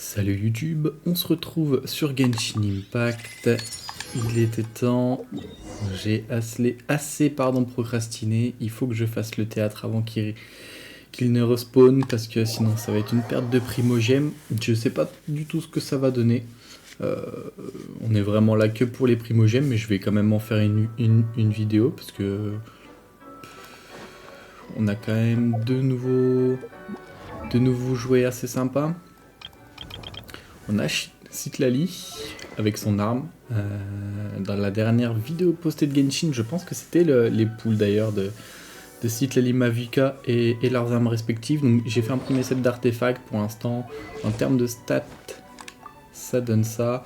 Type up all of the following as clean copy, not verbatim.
Salut YouTube, on se retrouve sur Genshin Impact. Il était temps, j'ai assez procrastiné. Il faut que je fasse le théâtre avant qu'il ne respawn parce que sinon ça va être une perte de primogème. Je sais pas du tout ce que ça va donner. Euh, on est vraiment là que pour les primogèmes, mais je vais quand même en faire une vidéo parce que on a quand même de nouveaux jouets assez sympas. On a Citlali avec son arme. Dans la dernière vidéo postée de Genshin, je pense que c'était les poules d'ailleurs de Citlali Mavuka et leurs armes respectives. Donc j'ai fait un premier set d'artefacts pour l'instant. En termes de stats, ça donne ça.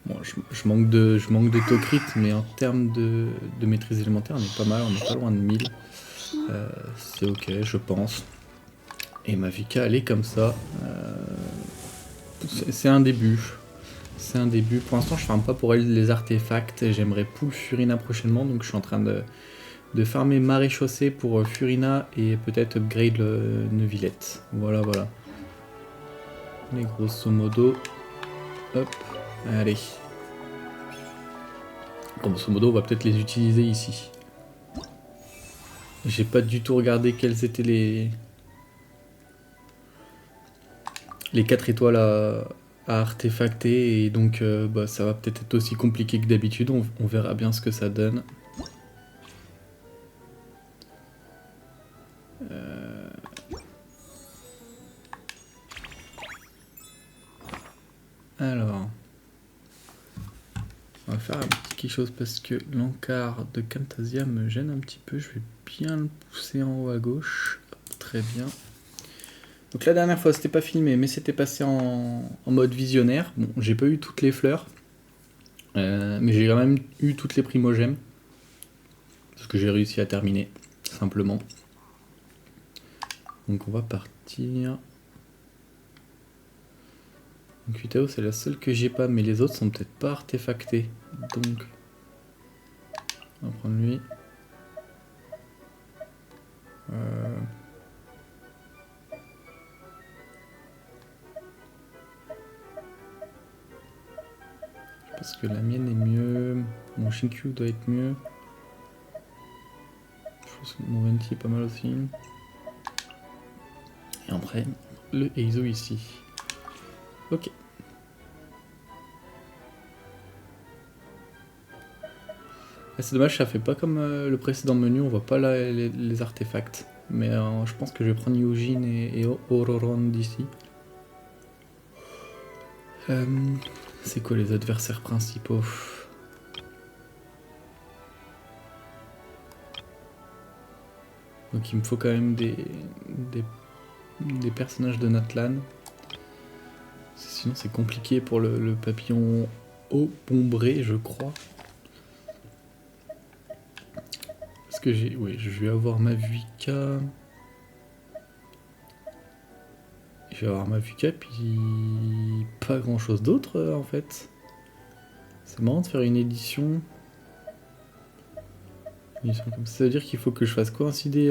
Bon, je manque de taux crit, mais en termes de maîtrise élémentaire, on est pas mal, on est pas loin de 1000. C'est ok, je pense. Et Mavuka, elle est comme ça. C'est un début. C'est un début. Pour l'instant, je farme pas pour elle les artefacts. J'aimerais pull Furina prochainement, donc je suis en train de farmer Maréchaussée pour Furina et peut-être upgrade le Neuvillette. Voilà, voilà. Mais grosso modo, hop, allez. Grosso modo, on va peut-être les utiliser ici. J'ai pas du tout regardé quels étaient les 4 étoiles à artefacter et donc bah, ça va peut-être être aussi compliqué que d'habitude. On verra bien ce que ça donne. Alors, on va faire un petit quelque chose parce que l'encart de Camtasia me gêne un petit peu. Je vais bien le pousser en haut à gauche. Très bien. Donc la dernière fois, c'était pas filmé, mais c'était passé en mode visionnaire. Bon, j'ai pas eu toutes les fleurs, mais j'ai quand même eu toutes les primogèmes. Parce que j'ai réussi à terminer, simplement. Donc on va partir. Donc Utao, c'est la seule que j'ai pas, mais les autres sont peut-être pas artefactés. Donc, on va prendre lui. Parce que la mienne est mieux. Mon Shinkyu doit être mieux. Je pense que mon Venti est pas mal aussi. Et après, le Eizo ici. Ok. Ah, c'est dommage, ça fait pas comme le précédent menu, on voit pas là les artefacts. Mais je pense que je vais prendre Yujin et Ororon d'ici. C'est quoi les adversaires principaux? Donc il me faut quand même des personnages de Natlan. Sinon c'est compliqué pour le papillon au bombré, je crois. Parce que j'ai... Oui, je vais avoir Mavuka. Je vais avoir Mavuka, puis pas grand chose d'autre en fait. C'est marrant de faire une édition comme ça. Ça veut dire qu'il faut que je fasse coïncider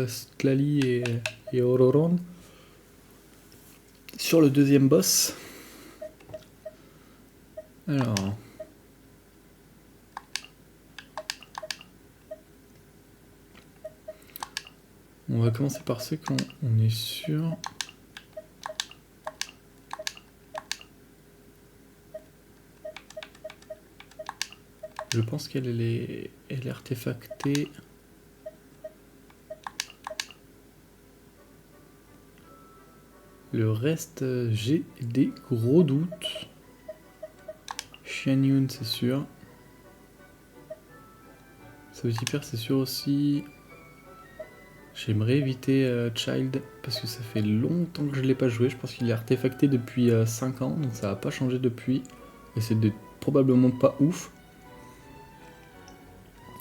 Stlali et Ororon sur le deuxième boss. Alors... On va commencer par ceux qu'on est sûr. Je pense qu'elle est artefactée. Le reste, j'ai des gros doutes. Xianyun, c'est sûr. Sautiper, c'est sûr aussi. J'aimerais éviter Child parce que ça fait longtemps que je ne l'ai pas joué. Je pense qu'il est artefacté depuis 5 ans, donc ça n'a pas changé depuis. Et c'est probablement pas ouf.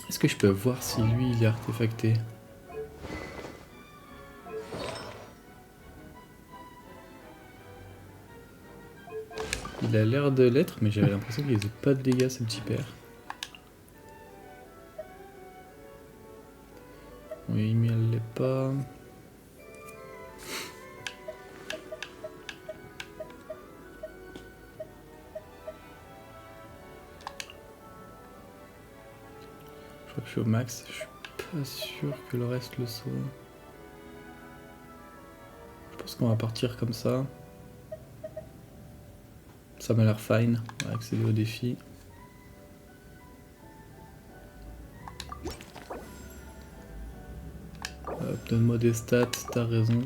Est-ce que je peux voir si lui il est artefacté? Il a l'air de l'être, mais j'avais l'impression qu'il faisait pas de dégâts ce petit père. Oui, mais elle l'est pas. que je suis au max. Je suis pas sûr que le reste le soit. Je pense qu'on va partir comme ça. Ça m'a l'air fine. On va accéder au défi. Hop, donne-moi des stats, t'as raison.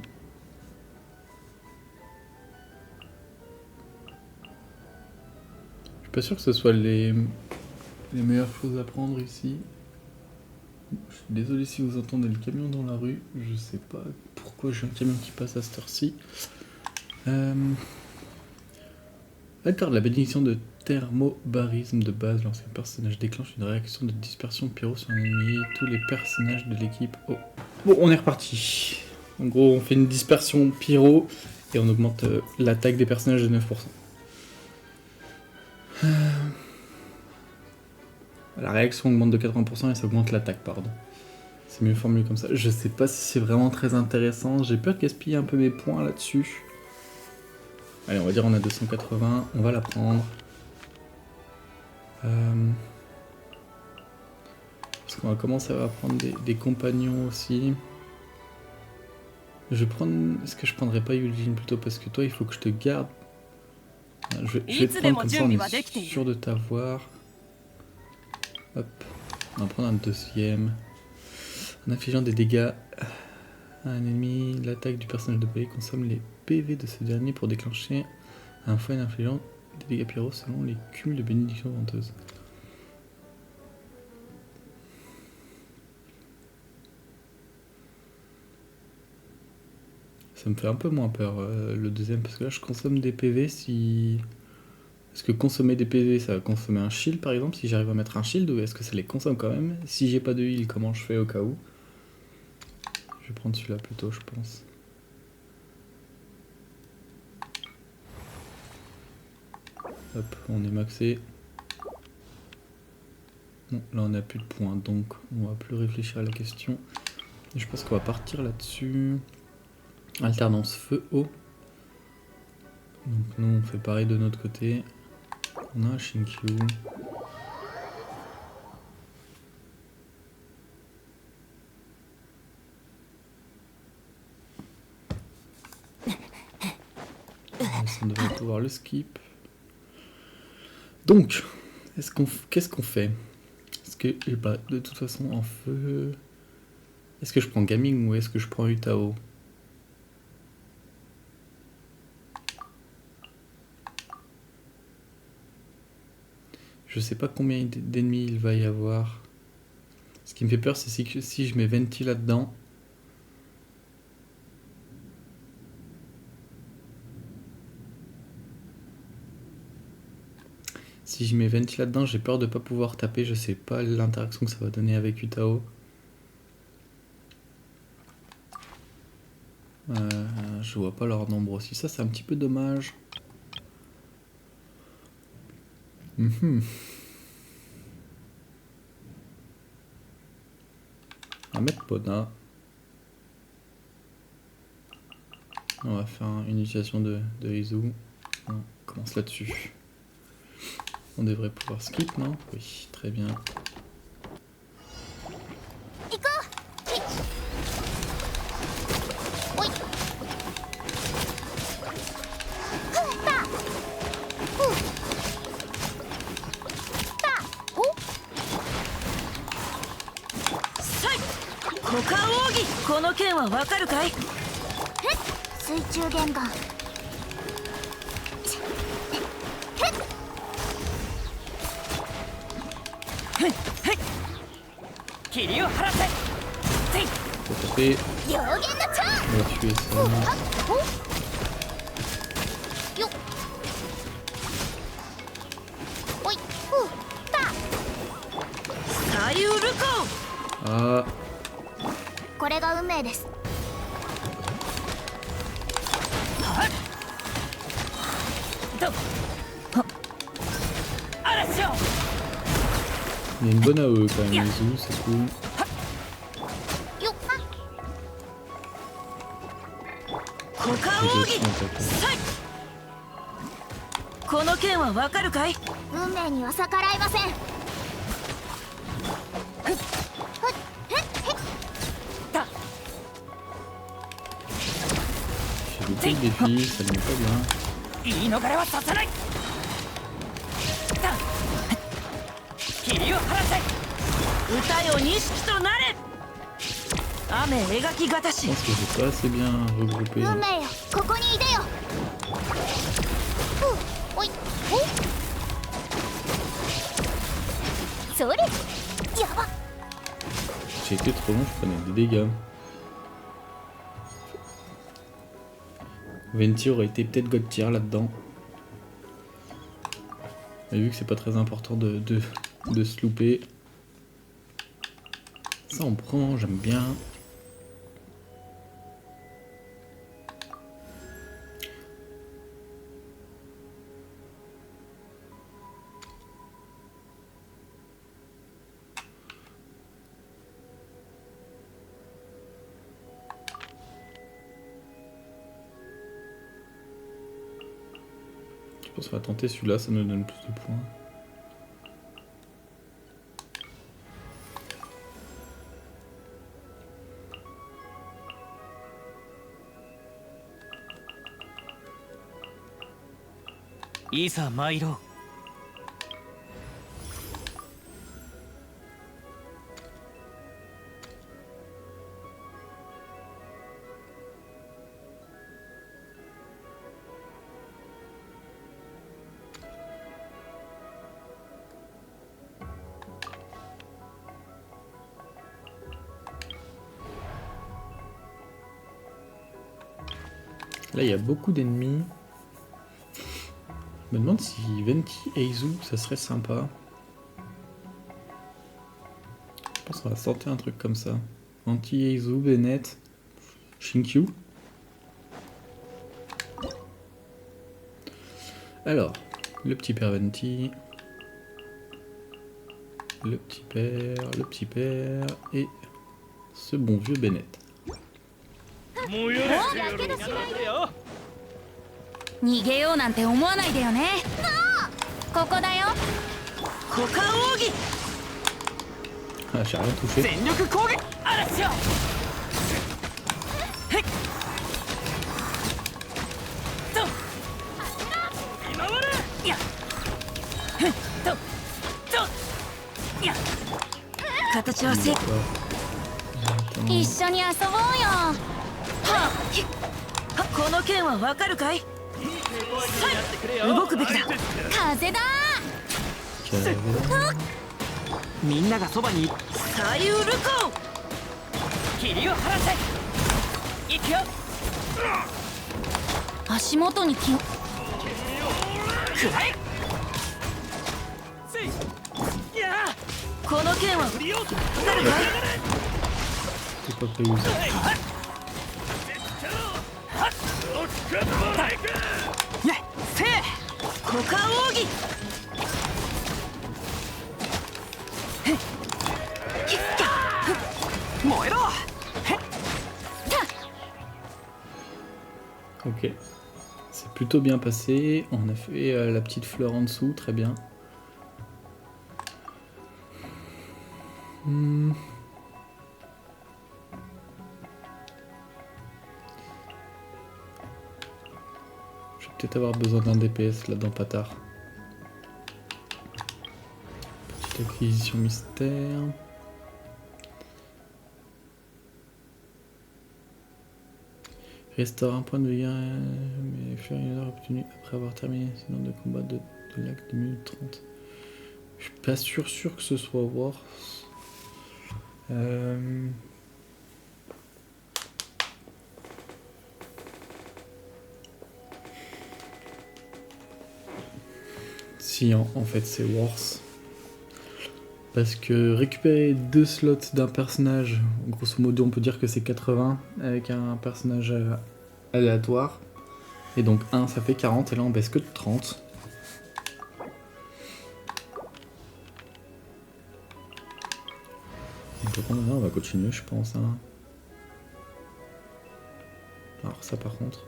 Je suis pas sûr que ce soit les meilleures choses à prendre ici. Je suis désolé si vous entendez le camion dans la rue. Je sais pas pourquoi j'ai un camion qui passe à cette heure-ci. D'accord, la bénédiction de thermobarisme de base. Lorsqu'un personnage déclenche une réaction de dispersion de pyro sur un ennemi, tous les personnages de l'équipe... Oh. Bon, on est reparti. En gros, on fait une dispersion pyro et on augmente l'attaque des personnages de 9%. La réaction augmente de 80% et ça augmente l'attaque, pardon. C'est mieux formulé comme ça. Je sais pas si c'est vraiment très intéressant. J'ai peur de gaspiller un peu mes points là-dessus. Allez, on va dire on a 280. On va la prendre. Parce qu'on va commencer à prendre des compagnons aussi. Je vais prendre... Est-ce que je prendrais pas Yul'jin plutôt? Parce que toi, il faut que je te garde. Je vais te prendre comme ça, on est sûr de t'avoir. Hop. On va prendre un deuxième. En infligeant des dégâts à un ennemi, l'attaque du personnage de PV consomme les PV de ce dernier pour déclencher un fois en infligeant des dégâts pyro selon les cumuls de bénédictions venteuses. Ça me fait un peu moins peur le deuxième parce que là je consomme des PV si... Est-ce que consommer des PV ça va consommer un shield par exemple si j'arrive à mettre un shield ou est-ce que ça les consomme quand même? Si j'ai pas de heal, comment je fais au cas où? Je vais prendre celui-là plutôt je pense. Hop, on est maxé. Bon, là on n'a plus de points donc on va plus réfléchir à la question. Et je pense qu'on va partir là-dessus. Alternance feu-eau. Donc nous on fait pareil de notre côté. On a un Shinkyu. On devrait pouvoir le skip. Donc, qu'est-ce qu'on fait? Est-ce que, bah, de toute façon, en feu... Est-ce que je prends Gaming ou est-ce que je prends Utao? Je sais pas combien d'ennemis il va y avoir. Ce qui me fait peur, c'est que si je mets Venti là-dedans... Si je mets Venti là-dedans, j'ai peur de pas pouvoir taper. Je sais pas l'interaction que ça va donner avec Utao. Je vois pas leur nombre aussi. Ça, c'est un petit peu dommage. On va mettre Pona. On va faire une utilisation de Izu. On commence là-dessus. On devrait pouvoir skip, non? Oui, très bien. Taper. On va tuer ça. Ah. Il y a une bonne AOE quand même, Izu, c'est cool. fait le défi, ça lui met pas bien. 言い逃れはさせない。霧を晴らせ。歌よ錦となれ。雨描きがたし。 Je pense que j'ai pas assez bien regroupé. 運命よ、ここにいでよ。おい、おそれ、やば。 J'ai été trop long, je prenais des dégâts. Venti aurait été peut-être God tier là-dedans. Mais vu que c'est pas très important de se louper. Ça on prend, j'aime bien. Je pense qu'on va tenter celui-là, ça nous donne plus de points. Isa Mairo. 'Là, il y a beaucoup d'ennemis. Je me demande si Venti Eizu, ça serait sympa. Je pense qu'on va sortir un truc comme ça. Venti Eizu, Bennett, Shinkyu. Alors, le petit père Venti. Le petit père et ce bon vieux Bennett. 逃げようなんて思わないでよね。ここだよ。股間奥義。 Ah, j'ai rien touché. 全力攻撃。嵐よ。へっ。と。今まで。いや。へっと。と。いや。形はせ。一緒に遊ぼうよ。はあ。この剣はわかるかい？動くべきだ。風だ。みんながそばに。左右ルコ。霧を晴らせ。行くよ。足元に気を。くらえ。いや。この剣はわかるかい？ C'est pas prévu ça. ね、せい。股間奥義。燃えろ。 Ok. C'est plutôt bien passé. On a fait la petite fleur en dessous, très bien. Je vais peut-être avoir besoin d'un DPS là-dedans, pas tard. Petite acquisition mystère. Restaure un point de vigueur, mais faire une heure obtenue après avoir terminé sinon de combat de lac de minute 30. Je suis pas sûr que ce soit Wars. Si, en fait, c'est Wars. Parce que récupérer 2 slots d'un personnage, grosso modo, on peut dire que c'est 80 avec un personnage aléatoire. Et donc 1, ça fait 40, et là on baisse que de 30. Donc on va continuer, je pense. Hein. Alors ça par contre...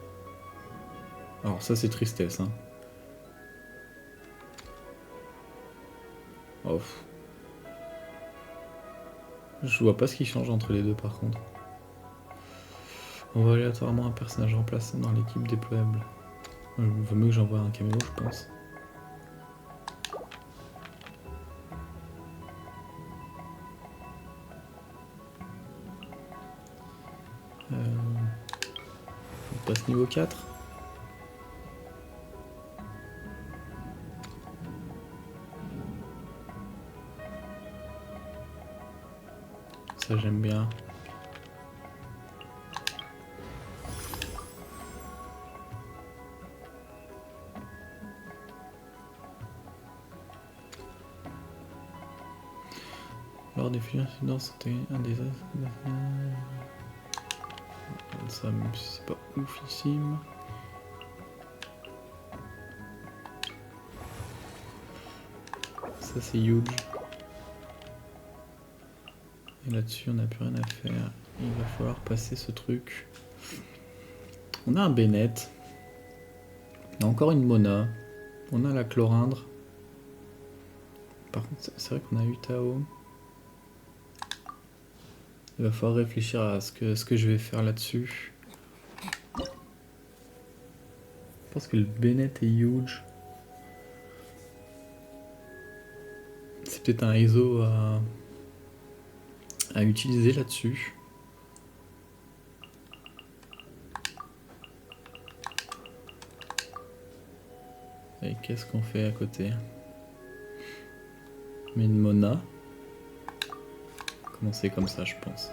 Alors ça c'est tristesse. Hein. Oh. Je vois pas ce qui change entre les deux par contre. Envoie aléatoirement un personnage remplaçant dans l'équipe déployable. Il vaut mieux que j'envoie un caméo, je pense. On passe niveau 4. Ça j'aime bien. Lors des fusions incidents, c'était un des ça, même si c'est pas oufissime. Ça c'est huge. Et là-dessus on n'a plus rien à faire. Il va falloir passer ce truc. On a un Bennett. On a encore une Mona. On a la Chlorindre. Par contre c'est vrai qu'on a eu Tao. Il va falloir réfléchir à ce que je vais faire là-dessus. Je pense que le Bennett est huge. C'est peut-être un ISO à utiliser là-dessus. Et qu'est-ce qu'on fait à côté? Mais une Mona. Commencer comme ça, je pense.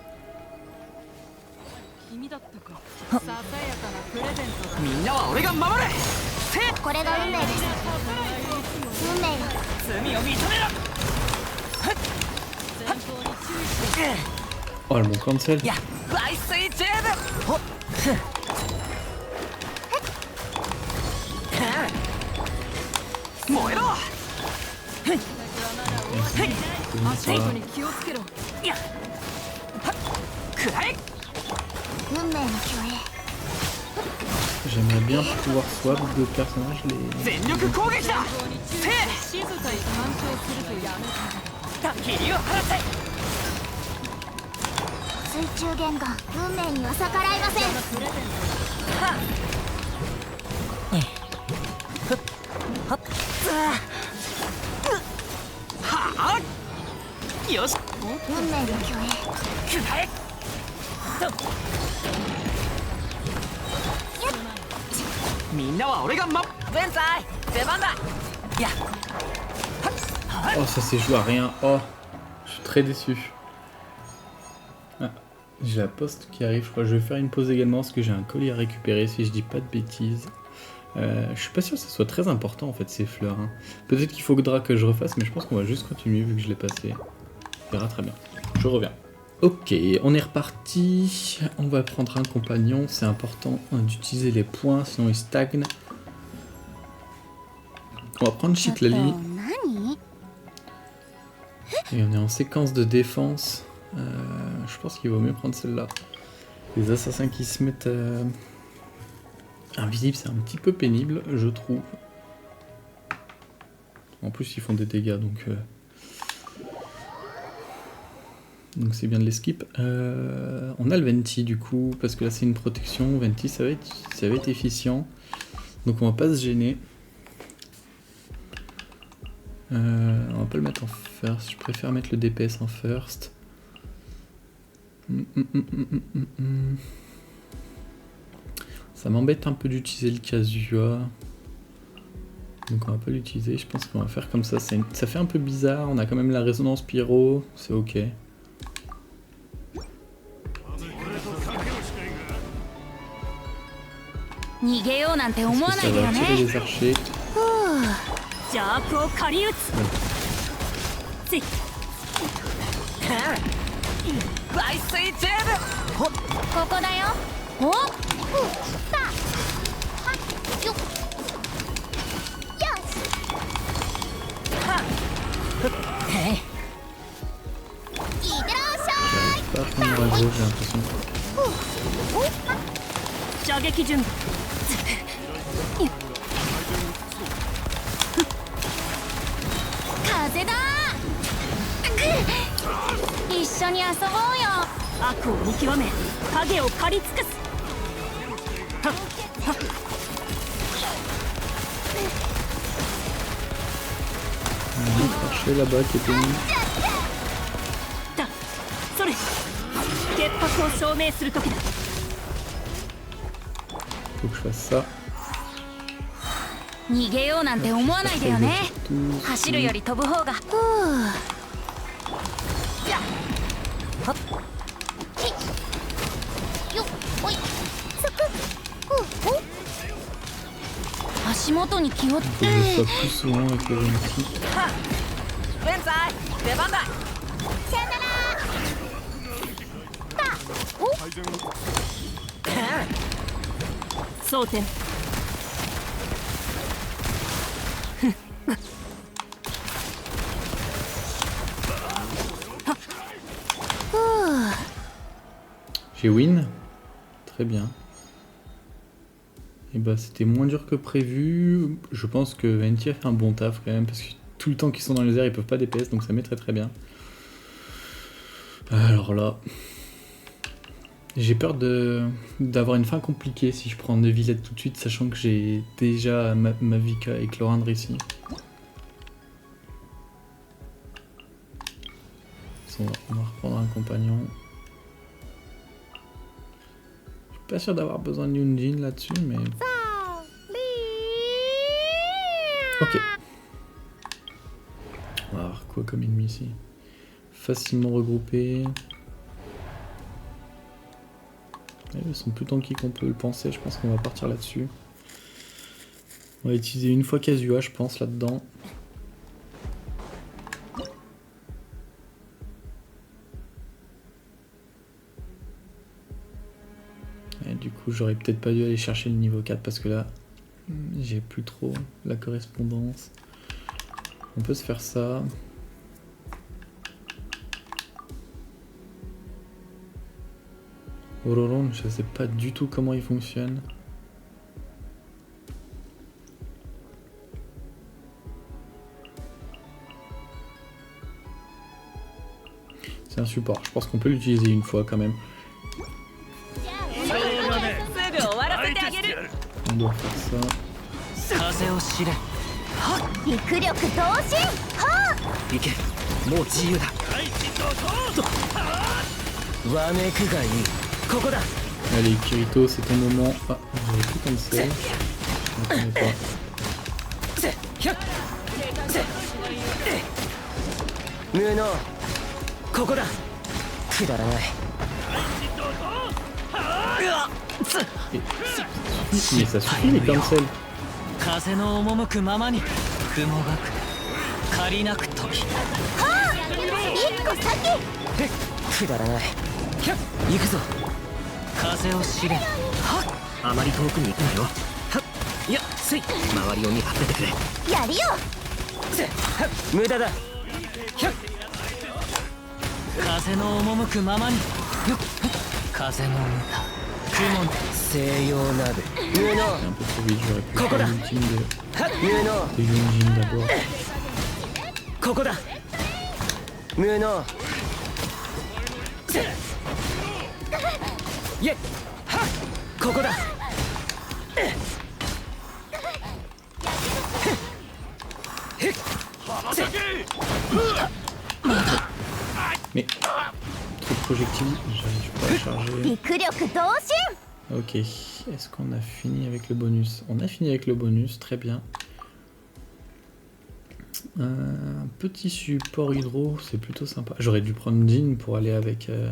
みんなは俺が守れ。これが運命です。運命よ。罪を認めろ。 Oh, elle me cancel. いや、来水ジェーブ。燃えろ。Ça va. いや。くらえ。 運命の共栄。 J'aimerais bien pouvoir swap de personnages les... 全力攻撃だ。せい。霧を晴らせ。 水中弦が運命には逆らいません。はあ。よし。運命の共栄。くらえ。 みんなは俺が前菜出番だ。いや。 Oh, ça s'est joué à rien. Oh, je suis très déçu. Ah, j'ai la poste qui arrive, je crois. Je vais faire une pause également parce que j'ai un colis à récupérer si je dis pas de bêtises. Je suis pas sûr que ce soit très important en fait ces fleurs. Hein. Peut-être qu'il faudra que je refasse, mais je pense qu'on va juste continuer vu que je l'ai passé. On verra très bien. Je reviens. Ok, on est reparti. On va prendre un compagnon. C'est important d'utiliser les points, sinon ils stagnent. On va prendre Citlali. Et on est en séquence de défense. Je pense qu'il vaut mieux prendre celle-là. Les assassins qui se mettent invisibles, c'est un petit peu pénible, je trouve. En plus, ils font des dégâts, donc c'est bien de les skip. On a le Venti du coup, parce que là c'est une protection. Venti, ça va être efficient. Donc on va pas se gêner. On va pas le mettre en first, je préfère mettre le DPS en first. Ça m'embête un peu d'utiliser le Kazuya. Donc on va pas l'utiliser, je pense qu'on va faire comme ça. Ça fait un peu bizarre, on a quand même la résonance pyro, c'est ok. Est-ce que ça va attirer les archers? 邪悪を狩り撃つ。せい。来水ジェーブ。ここだよ。お。さあ。はっよ。よし。はっ。へい。いってらっしゃい。 Pas à prendre à gauche, j'ai l'impression. 射撃準備。風だ。一緒に遊ぼうよ。悪を見極め、影を狩り尽くす。On va chercher là-bas qui était mis. それ潔白を証明する時だ Faut que je fasse ça. 逃げようなんて思わないでよね。 Tout 走るより飛ぶ方が。ふう。よっおいそく足元に気を。 faut que je sois plus souvent avec le Venti. ベンサイ出番だ。さよなら争点 J'ai win. Très bien. Et bah c'était moins dur que prévu. Je pense que Venti a fait un bon taf quand même parce que tout le temps qu'ils sont dans les airs ils peuvent pas DPS donc ça met très bien. Alors là, j'ai peur d'avoir une fin compliquée si je prends 2 Villette tout de suite sachant que j'ai déjà Mavica et Chlorindre ici. On va reprendre un compagnon. Je suis pas sûr d'avoir besoin de Yunjin là-dessus, mais... Ok. On va avoir quoi comme ennemi ici? Facilement regroupés. Ils sont plus tanky qu'on peut le penser, je pense qu'on va partir là-dessus. On va utiliser une fois Kazuha, je pense, là-dedans. Et du coup, j'aurais peut-être pas dû aller chercher le niveau 4 parce que là, j'ai plus trop la correspondance. On peut se faire ça. Ororon, je sais pas du tout comment il fonctionne. C'est un support, je pense qu'on peut l'utiliser une fois quand même. すぐ終わらせてあげる。 On doit faire ça. 風を知れ。陸力同心は行け。もう自由だ。わめくがいい。ここだ。 Allez, Kirito, c'est ton moment. Ah, j'avais tout cancel. Je m'attendais pas. 無能。ここだ。くだらない。 Mais ça suffit les cancels. 風の赴くままに雲がく借りなく時。一個先くだらない。行くぞ。風を知れ。あまり遠くに行くなよ。いや、つい周りを見張っててくれ。やるよ無駄だ。風の赴くままに。風の歌。雲西洋鍋。無能。 C'est un peu trop vite, j'aurais pu faire l'ultime de 無能。 Yunjin d'abord. ここだ。無能。イェッ。ここだ。 Mais trop de projectiles, j'arrive pas à charger. 陸力同心 Ok, est-ce qu'on a fini avec le bonus? On a fini avec le bonus, très bien. Un petit support hydro, c'est plutôt sympa. J'aurais dû prendre Jin pour aller avec le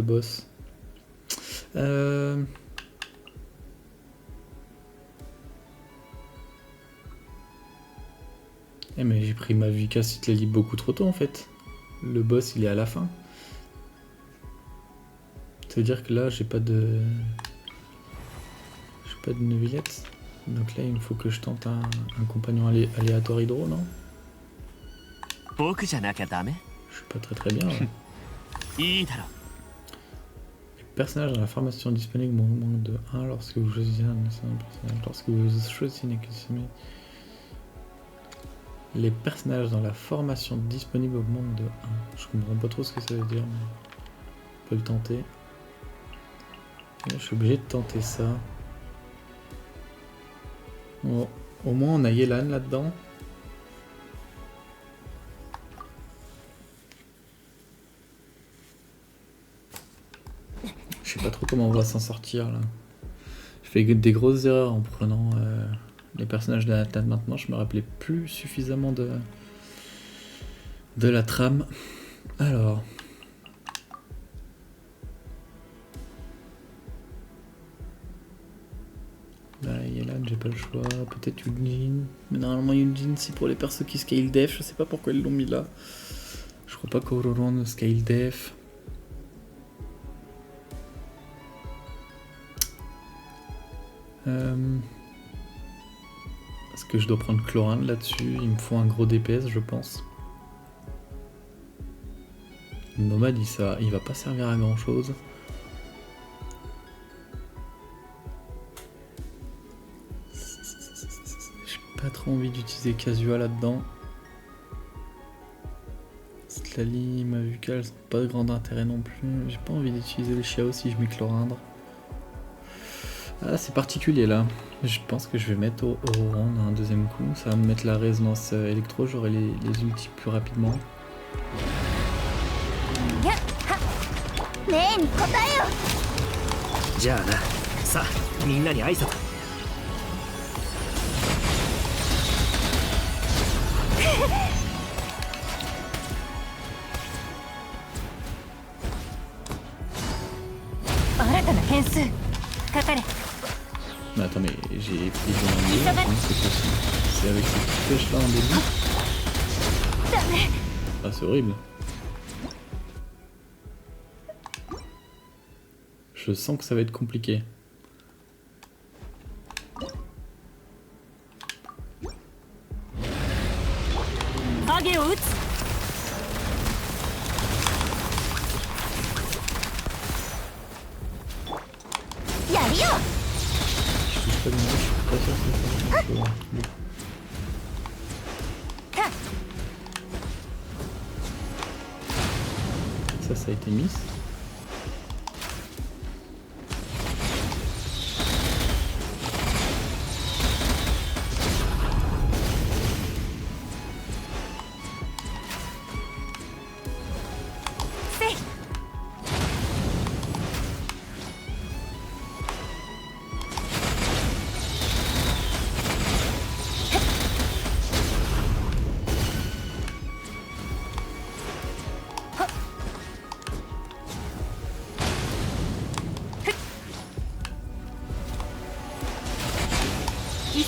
boss. Eh mais j'ai pris Mavica Citlali beaucoup trop tôt en fait. Le boss il est à la fin. Ça veut dire que là j'ai pas de... J'ai pas de Neuvillette. Donc là il me faut que je tente un compagnon aléatoire hydro, non? 僕じゃなきゃダメ。 Je suis pas très bien. Là. いいだろ。 Les personnages dans la formation disponible manquent de 1 lorsque vous choisissez un personnage. Lorsque vous choisissez une acquisition. Les personnages dans la formation disponible augmentent de 1. Je comprends pas trop ce que ça veut dire, mais on peut le tenter. Là, je suis obligé de tenter ça. Bon, au moins on a Yelan là-dedans. Je sais pas trop comment on va s'en sortir là. Je fais des grosses erreurs en prenant les personnages de la table maintenant. Je me rappelais plus suffisamment de la trame. Alors. Là, Yelan, j'ai pas le choix. Peut-être Yunjin. Mais normalement, Yunjin, c'est pour les persos qui scale def. Je sais pas pourquoi ils l'ont mis là. Je crois pas qu'Auroron ne scale def. Est-ce que je dois prendre Chlorine là-dessus? Il me faut un gros DPS, je pense. Le nomade, il va pas servir à grand chose. J'ai pas trop envie d'utiliser Kazuha là-dedans. Slali, Mavuka, pas de grand intérêt non plus. J'ai pas envie d'utiliser le Xiao si je mets Chlorindre. Ah, c'est particulier là. Je pense que je vais mettre Auroron un deuxième coup. Ça va me mettre la résonance électro. J'aurai les ultis plus rapidement. ねえに答えよ。じゃあな、さあみんなに挨拶。新たな変数かかれ。 Mais attends, mais j'ai pris des ennuis. C'est quoi ça? C'est avec cette flèche là en début? Ah, c'est horrible. Je sens que ça va être compliqué. Ça a été mis.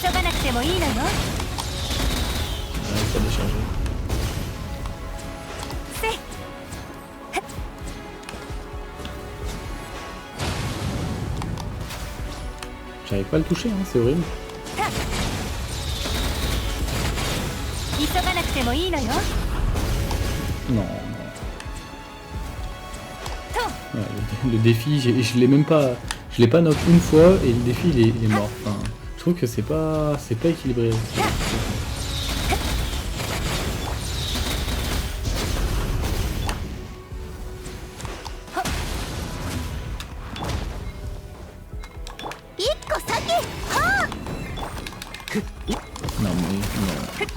Ça a déchargé. J'arrive pas à le toucher, hein, c'est horrible. Non, non. Ouais, le défi, je l'ai même pas. Je l'ai pas knock une fois et le défi il est mort. Enfin, je trouve que c'est pas équilibré.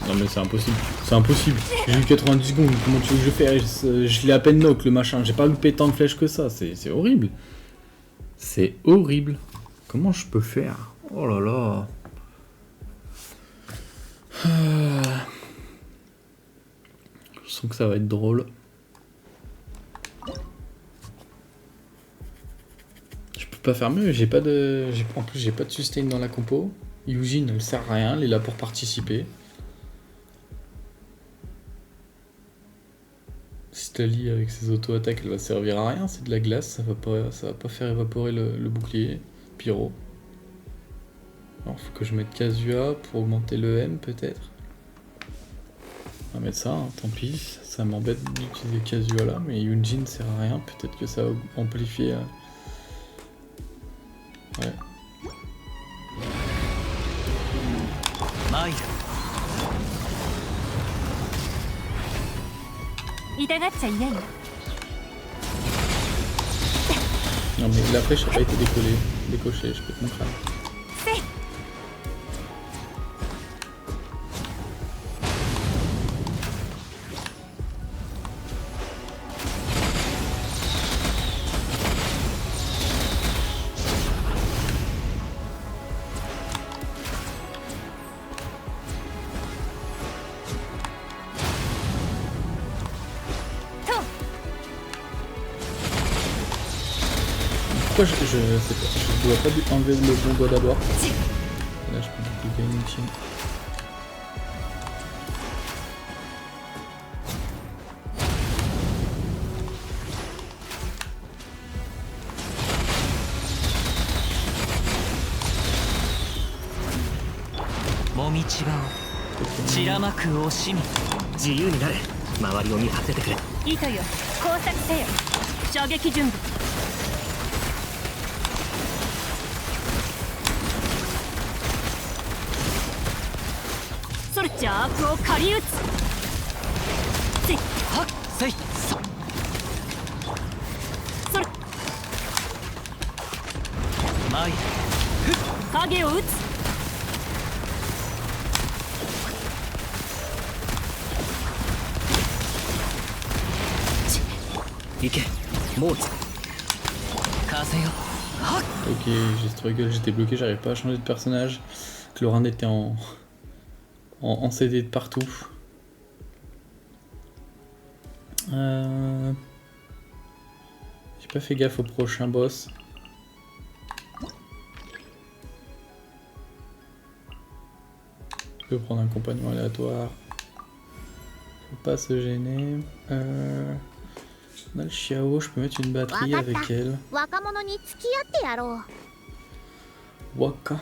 Non mais c'est impossible. C'est impossible. J'ai eu 90 secondes. Comment tu veux que je fais? Je l'ai à peine knock le machin. J'ai pas loupé tant de flèches que ça. C'est horrible. C'est horrible. Comment je peux faire? Oh là là. Je sens que ça va être drôle. Je peux pas faire mieux. J'ai pas de. En plus j'ai pas de sustain dans la compo. Yujin ne sert à rien. Elle est là pour participer. Stali avec ses auto-attaques, elle va servir à rien, c'est de la glace, ça va pas faire évaporer le bouclier. Pyro. Alors faut que je mette Kazuha pour augmenter le M peut-être. On va mettre ça, hein, tant pis, ça m'embête d'utiliser Kazuha là, mais Yunjin ne sert à rien, peut-être que ça va amplifier. Ouais. Bye. 痛がっちゃいないよ。Non mais la flèche n'a pas été décochée, je peux te montrer. Pourquoi je sais pas, je dois pas dû enlever le bon doigt d'abord. Là je peux dupliquer inutile. Itoよ、工作せよ。射撃準備。それ邪悪を狩り撃つ。はっせいそれ前影を撃つ。行けモーツ風よはっ Ok, j'ai struggle, j'étais bloqué, j'arrivais pas à changer de personnage. Clorin était en CD de partout. J'ai pas fait gaffe au prochain boss. Je peux prendre un compagnon aléatoire. Faut pas se gêner. On a le Xiao, je peux mettre une batterie avec elle. 若者に付き合ってやろう。 Waka.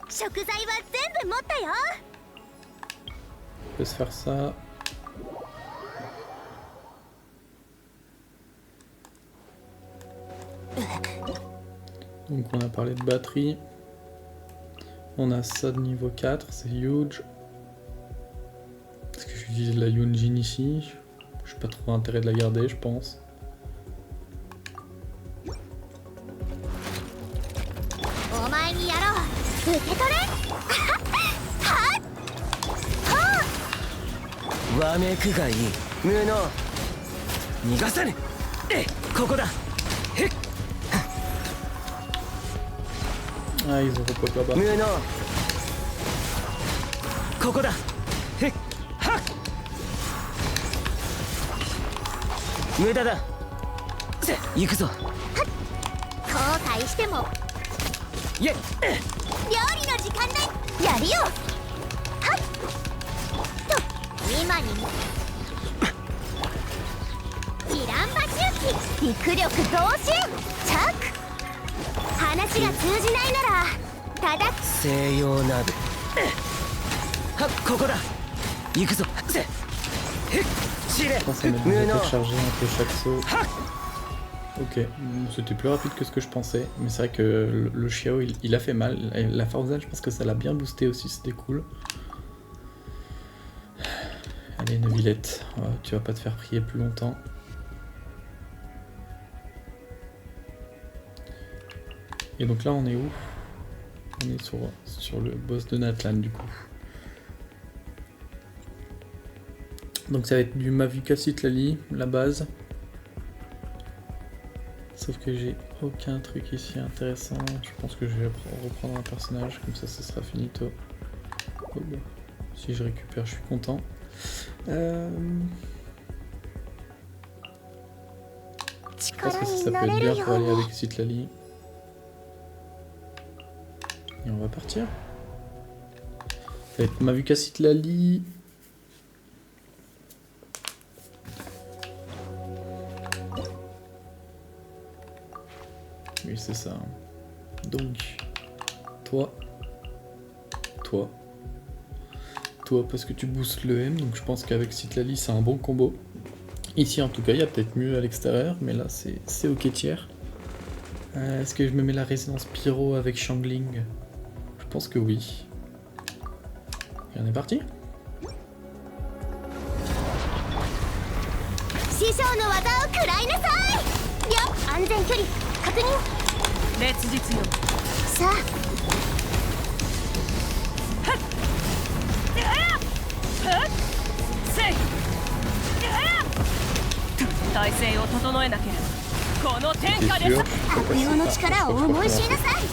食材は全部持ったよ。 On peut se faire ça. Donc on a parlé de batterie. On a ça de niveau 4, c'est huge. Est-ce que j'utilise la Yunjin ici? Je n'ai pas trop intérêt de la garder, je pense. Ah, ils ont repop là-bas. ここだへっはっ無駄だせ行くぞ後悔してもイェ料理の時間だ。やるよ。はっと今にもイランバ周期陸力増進チャック。話が通じないならただ西洋鍋はっここだ行くぞせへっシレ Je pense que ça m'a peut-être chargé un peu chaque saut. Ok, c'était plus rapide que ce que je pensais. Mais c'est vrai que le Xiao, il a fait mal. La Farzal, je pense que ça l'a bien boosté aussi, c'était cool. Allez, Neuvillette, tu vas pas te faire prier plus longtemps. Et donc là, on est où? On est sur le boss de Natlan, du coup. Donc ça va être du Mavuka Citlali, la base. Sauf que j'ai aucun truc ici intéressant. Je pense que je vais reprendre un personnage, comme ça sera finito. Oh, bah. Si je récupère, je suis content. Je pense que ça peut être bien pour aller avec Citlali. Et on va partir. Ça va être Mavuka Citlali. Oui, c'est ça. Donc, toi, parce que tu boostes le M, donc je pense qu'avec Citlali, c'est un bon combo. Ici, en tout cas, il y a peut-être mieux à l'extérieur, mais là, c'est ok tiers. Est-ce que je me mets la résidence Pyro avec Shangling? Je pense que oui. Et on est parti. 師匠の技を食らいなさい。よっ、安全距離確認。烈日よ。さあ体勢を整えなければこの天 T'es 下で sûr さ。悪用の力を思い知りなさい。い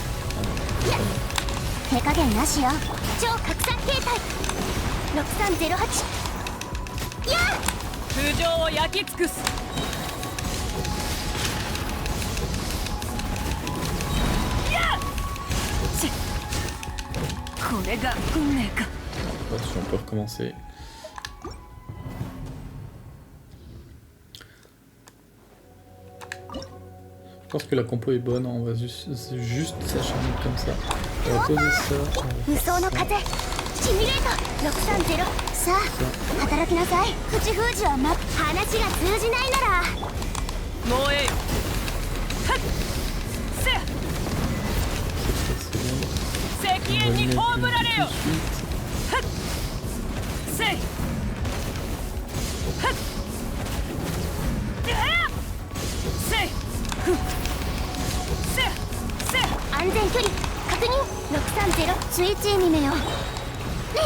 や手加減なしよ。超拡散形態6308。いや空上を焼き尽くす。いやちこれが運命か。 Attention, on peut recommencer. Je pense que la compo est bonne, on va juste s'acharner comme ça. On va poser ça. 無双の風シミュレート630。さあ働きなさい。口封じは話が通じないならもうえい。せや石煙に葬られよ。せいせいせや安全距離確認630。スイッチ見めよ。ねえ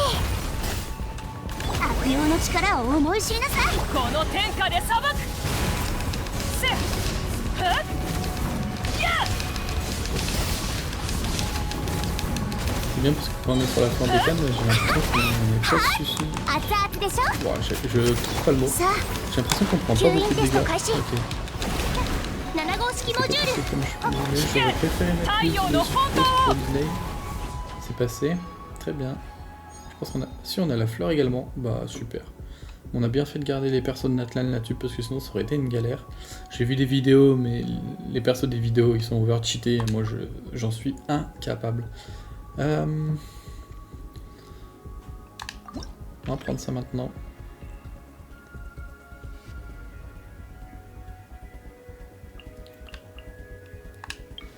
悪用の力を思い知りなさい。この天下で裁く。せやや C'est bien parce que quand on est sur la fin des cannes, j'ai l'impression qu'on est pas suffisant. 熱々でしょ。 Ouais, je trouve pas le mot. さあ J'ai l'impression qu'on prend pas beaucoup de dégâts. Ok. 7号式モジュール。 C'est comme je suis désolé, j'aurais préféré mettre plus de delay. C'est passé. Très bien. Je pense qu'on a... Si on a la fleur également, bah super. On a bien fait de garder les persos de Natlan là-dessus parce que sinon ça aurait été une galère. J'ai vu des vidéos, mais les persos des vidéos ils sont over-cheatés. Moi j'en suis incapable. On va prendre ça maintenant.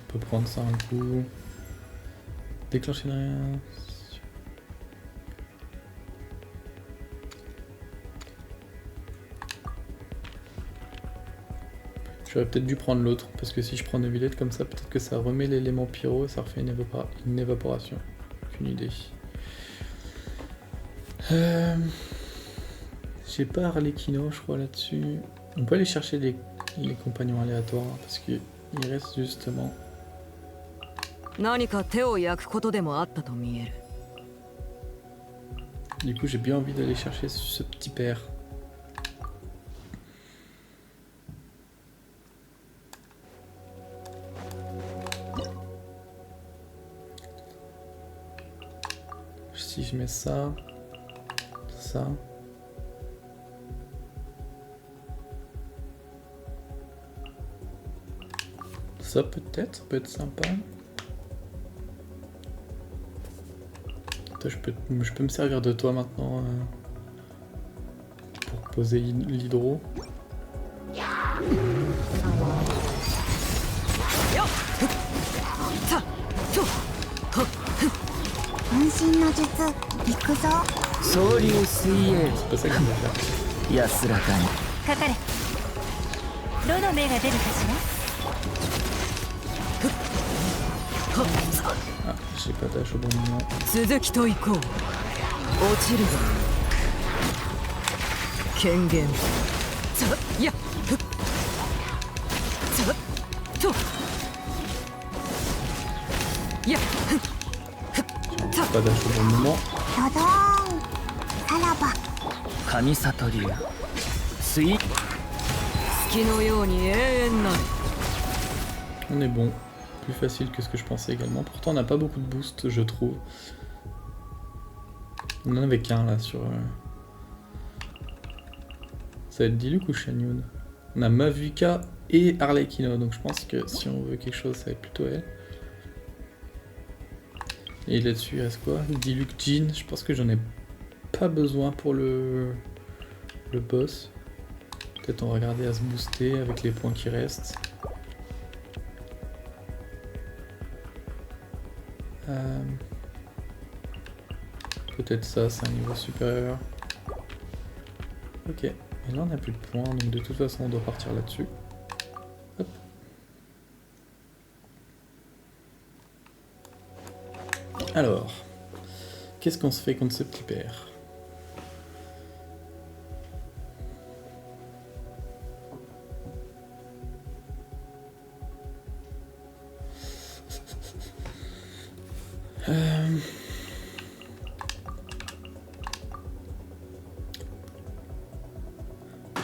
On peut prendre ça un coup. Déclencher rien. J'aurais peut-être dû prendre l'autre, parce que si je prends une villette comme ça, peut-être que ça remet l'élément pyro et ça refait une évaporation. Aucune idée. J'ai pas Arlecchino, je crois, là-dessus. On peut aller chercher les compagnons aléatoires, parce qu'il reste justement... 何か手を焼くことでもあったと見える。 Du coup, j'ai bien envie d'aller chercher ce petit père. Si je mets ça, ça... Ça peut-être, ça peut être sympa. Toi, je peux me servir de toi maintenant pour poser l'hydro. 分身の術行くぞ。総流水泳 C'est pas ça qu'on va faire. 安らかにかかれ。どの目が出るかしら。 Ah, j'ai pas d'ache au bon moment. 続きと行こう。落ちるが権限。さいやふっさといやふっ Pas d'ache au bon moment. ドドーン。さらば。神里流水月のように永遠なる。 On est bon. Plus facile que ce que je pensais également. Pourtant, on n'a pas beaucoup de boost, je trouve. On en avait qu'un là sur... Ça va être Diluc ou Shanyun? On a Mavuka et Arlecchino, donc je pense que si on veut quelque chose, ça va être plutôt elle. Et là-dessus, il reste quoi? Diluc Jin, je pense que j'en ai pas besoin pour le boss. Peut-être on va regarder à se booster avec les points qui restent. peut-être ça, c'est un niveau supérieur. Ok, et là on n'a plus de points, donc de toute façon on doit partir là-dessus. Hop. Alors, qu'est-ce qu'on se fait contre ce petit père?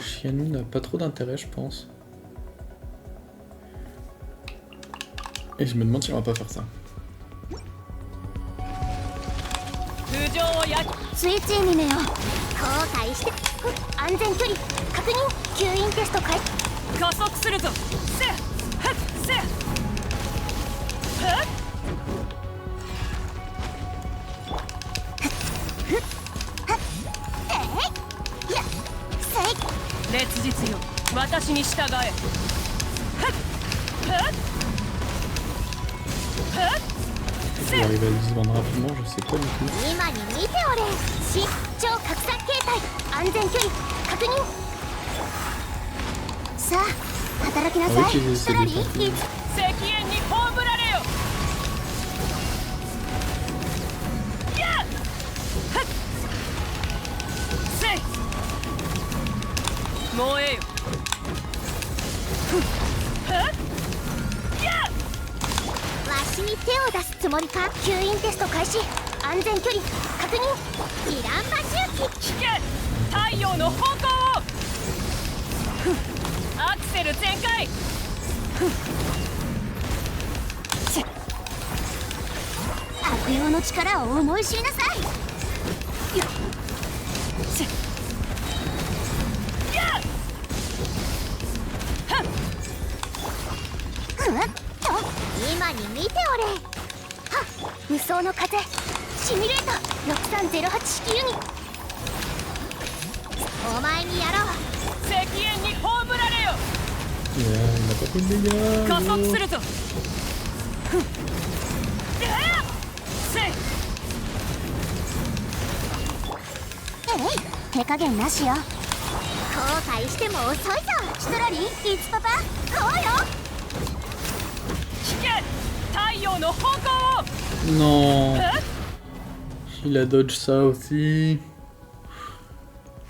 Chianou n'a pas trop d'intérêt, je pense. Et je me demande si on va pas faire ça. 通常を焼きスイッチにねよ後悔して安全距離確認吸引テスト開始加速するぞせやはっせやはっいやせい烈日よ私に従えはっはっはっ Je vais arriver à le vendre rapidement, je sais pas du tout. 今に見ておれし超拡散形態安全距離確認さあ働きなさいあれストラリー消えてる石煙に葬られよやっはっせい燃えよふっはっやっわしに手を出すつもりか吸引テスト開始安全距離確認イランバ周期危険太陽の方向をふっアクセル全開ふっせ悪用の力を思い知りなさいやっせやっはっうんと今に見ておれはっ無双の風シミュレート6308式ユニお前にやろう石煙に葬られよ Il n'a pas fait de dégâts. 加速するぞふっやっせい手加減なしよ後悔しても遅いぞシトラリーいつパパこうよ危険太陽の方向を Non, はっ il a dodge ça aussi.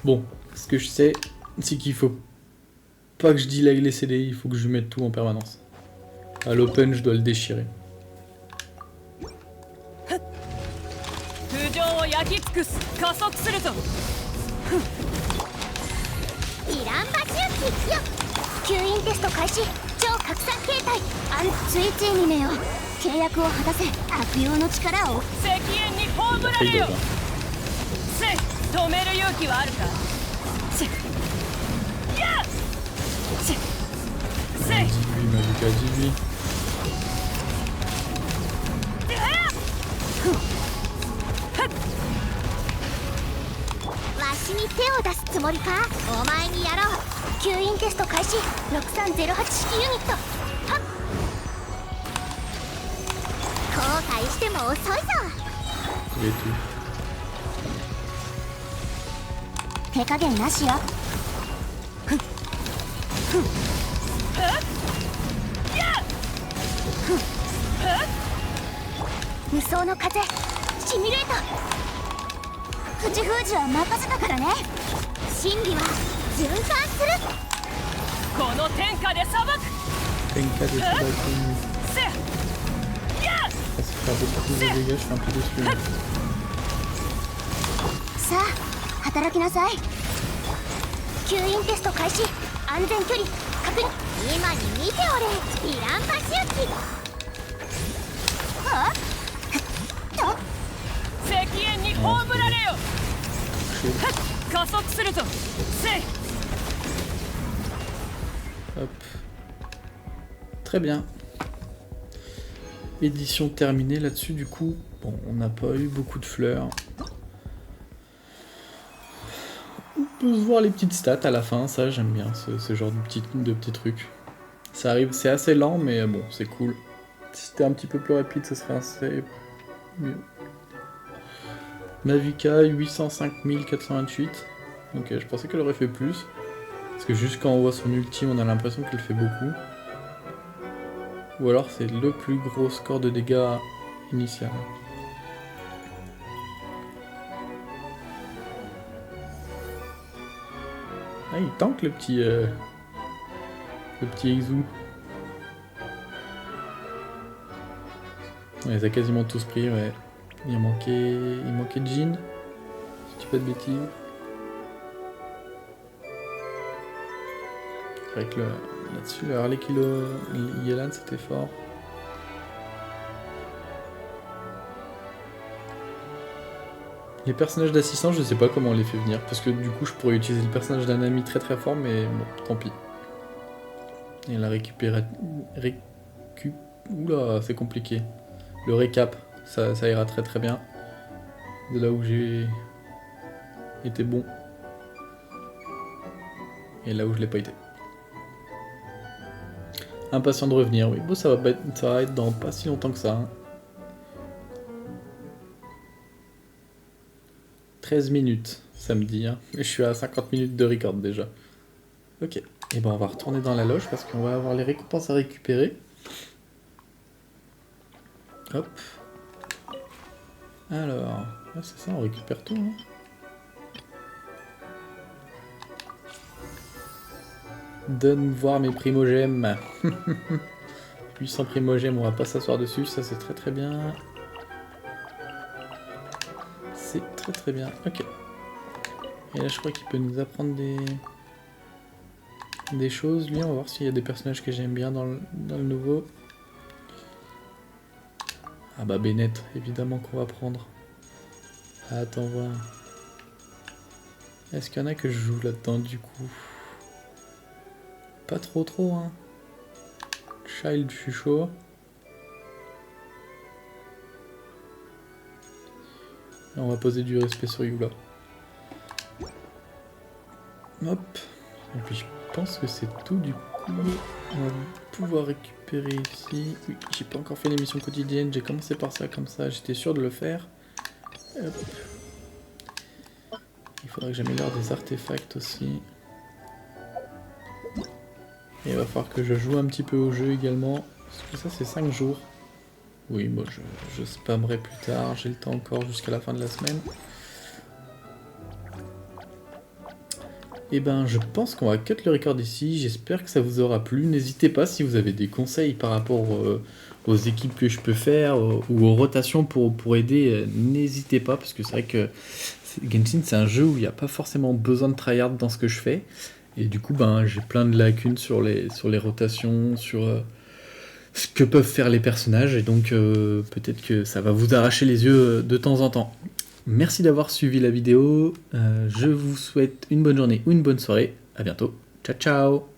Bon, ce que je sais, c'est qu'il faut pas que je delay les CDI, il faut que je lui mette tout en permanence. À l'open, je dois le déchirer. 通常を焼き尽くす加速するぞイランバ周期よ吸引テスト開始超拡散形態スイッチにねよ契約を果たせ悪用の力を石煙に葬 Il a ら fait れ le よ dodge, hein. せい止める勇気はあるかせいやっせいせい 18, il m'a vu qu'à 18. わしに手を出すつもりかお前にやろう吸引テスト開始6308式ユニットはっ後悔しても遅いぞ Et tout. 手加減なしよ無双の風シミュレート口封じは任せたからね真理は循環するこの天下で裁く Tenka de Sabaki. せややっ Ça se fait un peu plus de dégâts, je suis un peu déçu. さあ働きなさい吸引テスト開始安全距離確認今に見ておれイランバ周期はっと石煙に葬られよはっ加速するぞせい Hop. Très bien. Édition terminée là-dessus du coup. Bon, on n'a pas eu beaucoup de fleurs. On peut se voir les petites stats à la fin, ça j'aime bien ce genre de petits trucs. Ça arrive, c'est assez lent mais bon, c'est cool. Si c'était un petit peu plus rapide, ce serait assez mieux. Mavuka 805 428. Donc je pensais qu'elle aurait fait plus. Parce que juste quand on voit son ultime, on a l'impression qu'elle fait beaucoup. Ou alors c'est le plus gros score de dégâts initial. Ah, il tank le petit Exu. On les a quasiment tous pris, ouais. Il manquait Jin, si tu dis pas de bêtises. C'est vrai que là-dessus, le Harley Kilo Yelan, c'était fort. Les personnages d'assistance, je sais pas comment on les fait venir, parce que du coup je pourrais utiliser le personnage d'un ami très très fort, mais bon, tant pis. Et la Oula, c'est compliqué. Le récap, ça ira très très bien. De là où j'ai été bon. Et là où je l'ai pas été. Impatient de revenir, oui. Bon, ça va être dans pas si longtemps que ça. Hein. 13 minutes, samedi. Hein. Et je suis à 50 minutes de record déjà. Ok. Et ben on va retourner dans la loge parce qu'on va avoir les récompenses à récupérer. Hop. Alors, c'est ça, on récupère tout. Hein. Donne voir mes primogèmes. 800 primogèmes, on va pas s'asseoir dessus, ça c'est très très bien. C'est très très bien, ok. Et là je crois qu'il peut nous apprendre des choses. Lui, on va voir s'il y a des personnages que j'aime bien dans le nouveau. Ah bah Bennett, évidemment qu'on va prendre. Attends voir. Est-ce qu'il y en a que je joue là-dedans du coup? Pas trop hein. Child, je suis chaud. On va poser du respect sur Yula. Hop. Et puis je pense que c'est tout du coup. On va pouvoir récupérer ici. Oui, j'ai pas encore fait l'émission quotidienne. J'ai commencé par ça comme ça. J'étais sûr de le faire. Hop. Il faudrait que j'améliore des artefacts aussi. Et il va falloir que je joue un petit peu au jeu également. Parce que ça c'est 5 jours. Oui, bon, je spammerai plus tard. J'ai le temps encore jusqu'à la fin de la semaine. Et ben je pense qu'on va cut le record ici. J'espère que ça vous aura plu. N'hésitez pas si vous avez des conseils par rapport aux équipes que je peux faire ou aux rotations pour aider. N'hésitez pas parce que c'est vrai que Genshin c'est un jeu où il n'y a pas forcément besoin de tryhard dans ce que je fais. Et du coup ben j'ai plein de lacunes sur les rotations, sur ce que peuvent faire les personnages. Et donc peut-être que ça va vous arracher les yeux de temps en temps. Merci d'avoir suivi la vidéo, je vous souhaite une bonne journée ou une bonne soirée, à bientôt, ciao ciao.